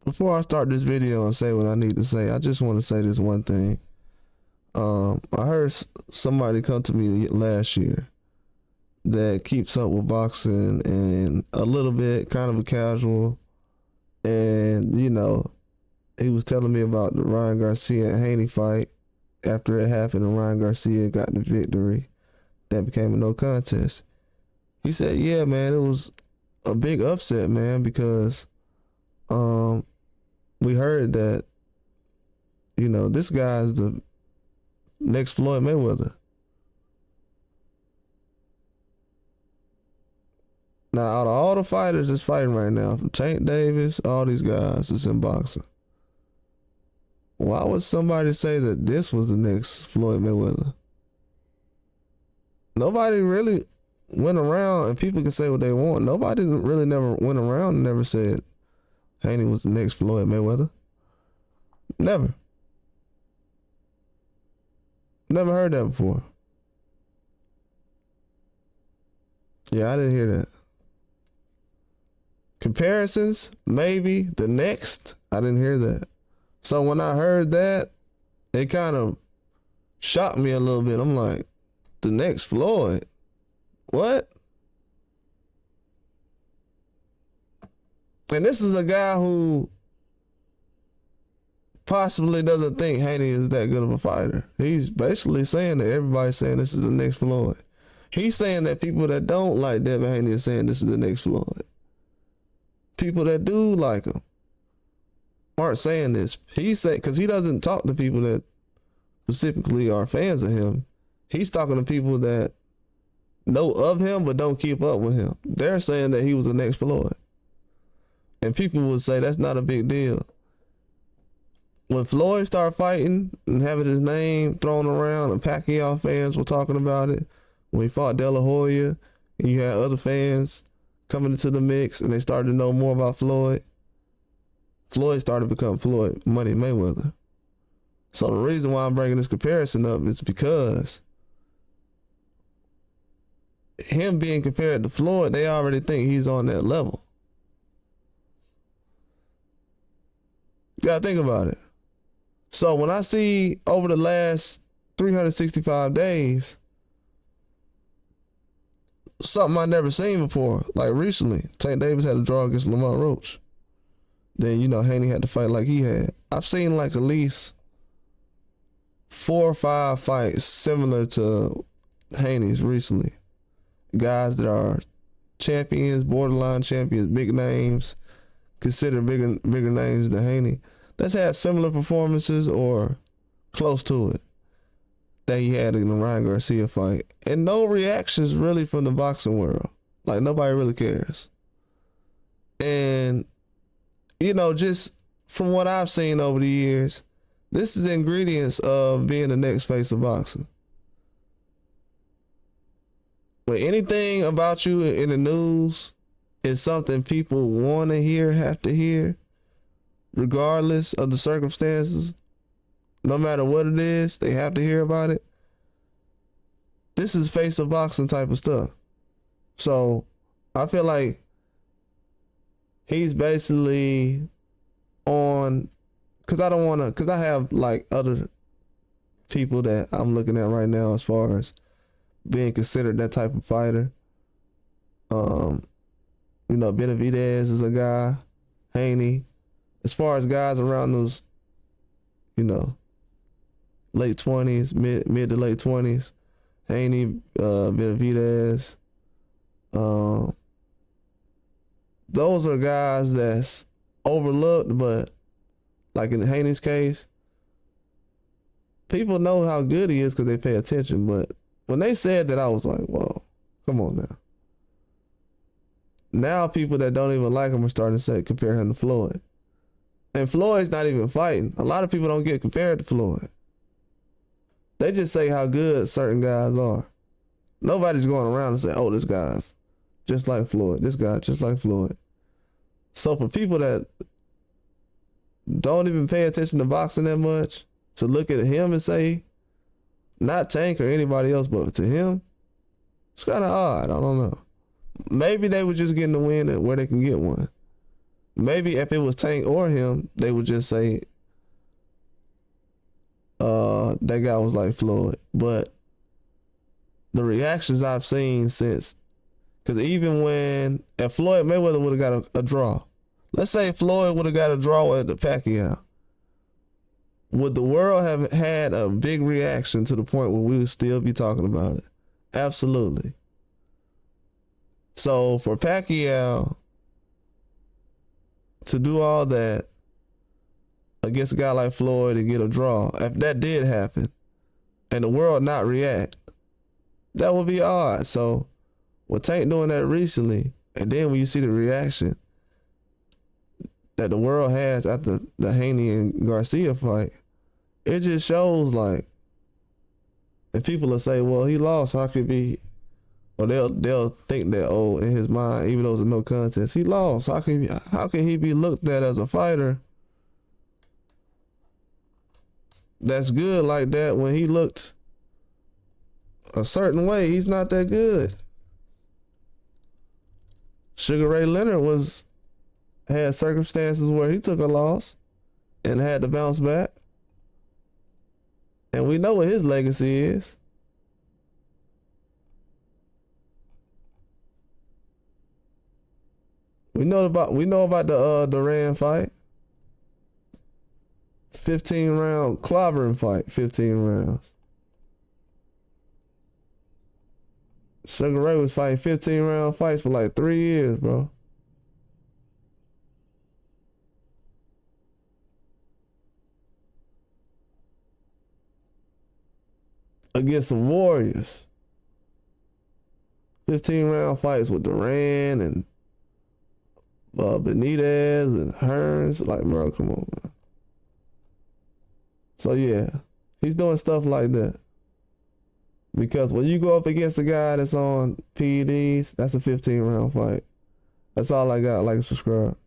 Before I start this video and say what I need to say, I just want to say this one thing. I heard somebody come to me last year that keeps up with boxing and a little bit kind of a casual, and he was telling me about the Ryan Garcia and Haney fight. After it happened and Ryan Garcia got the victory, that became a no contest. He said, yeah, man, it was a big upset, man, because we heard that, this guy's the next Floyd Mayweather. Now, out of all the fighters that's fighting right now, from Tank Davis, all these guys that's in boxing, why would somebody say that this was the next Floyd Mayweather? Nobody really went around, and people can say what they want. Nobody really never went around and never said Haney was the next Floyd Mayweather. Never. Never heard that before. Yeah, I didn't hear that. Comparisons, maybe the next. I didn't hear that. So when I heard that, it kind of shocked me a little bit. I'm like, the next Floyd? What? And this is a guy who possibly doesn't think Haney is that good of a fighter. He's basically saying that everybody's saying this is the next Floyd. He's saying that people that don't like Devin Haney are saying this is the next Floyd. People that do like him aren't saying this. He's saying, because he doesn't talk to people that specifically are fans of him. He's talking to people that know of him but don't keep up with him. They're saying that he was the next Floyd. And people would say that's not a big deal. When Floyd started fighting and having his name thrown around and Pacquiao fans were talking about it, when he fought De La Hoya and you had other fans coming into the mix and they started to know more about Floyd, Floyd started to become Floyd Money Mayweather. So the reason why I'm bringing this comparison up is because him being compared to Floyd, they already think he's on that level. You gotta think about it. So when I see over the last 365 days, something I never seen before, like recently, Tank Davis had a draw against Lamont Roach. Then, Haney had to fight like he had. I've seen like at least 4 or 5 fights similar to Haney's recently. Guys that are champions, borderline champions, big names, considered bigger names than Haney, that's had similar performances or close to it that he had in the Ryan Garcia fight. And no reactions really from the boxing world. Like nobody really cares. And, just from what I've seen over the years, this is ingredients of being the next face of boxing. When anything about you in the news is something people want to hear, have to hear, regardless of the circumstances, no matter what it is, they have to hear about it. This is face of boxing type of stuff. So I feel like he's basically on, because I have like other people that I'm looking at right now as far as being considered that type of fighter. Benavidez is a guy, Haney. As far as guys around those, late 20s, mid to late 20s, Haney, Benavidez, those are guys that's overlooked, but like in Haney's case, people know how good he is because they pay attention. But when they said that, I was like, whoa, come on now. Now people that don't even like him are starting to compare him to Floyd. And Floyd's not even fighting. A lot of people don't get compared to Floyd. They just say how good certain guys are. Nobody's going around and say, oh, this guy's just like Floyd. This guy just like Floyd. So for people that don't even pay attention to boxing that much, to look at him and say, not Tank or anybody else, but to him, it's kind of odd. I don't know. Maybe they were just getting the win where they can get one. maybe if it was Tank or him, they would just say that guy was like Floyd. But the reactions I've seen since, because even when, if Floyd Mayweather would have got a draw, let's say Floyd would have got a draw at the Pacquiao, would the world have had a big reaction to the point where we would still be talking about it? Absolutely. So for Pacquiao to do all that against a guy like Floyd and get a draw, if that did happen and the world not react, that would be odd. So with Tank doing that recently, and then when you see the reaction that the world has after the Haney and Garcia fight, it just shows like, and people will say, well, he lost, how could be, or they'll think that, oh, in his mind, even though it's a no contest, he lost. How can he be looked at as a fighter that's good like that when he looked a certain way? He's not that good. Sugar Ray Leonard had circumstances where he took a loss and had to bounce back. And we know what his legacy is. We know about the Duran fight. 15 round clobbering fight, 15 rounds. Sugar Ray was fighting 15 round fights for like 3 years, bro. Against some warriors. 15 round fights with Duran and Benitez and Hearns. Like, bro, come on, man. So yeah, he's doing stuff like that. Because when you go up against a guy that's on PEDs, that's a 15 round fight. That's all I got. Like and subscribe.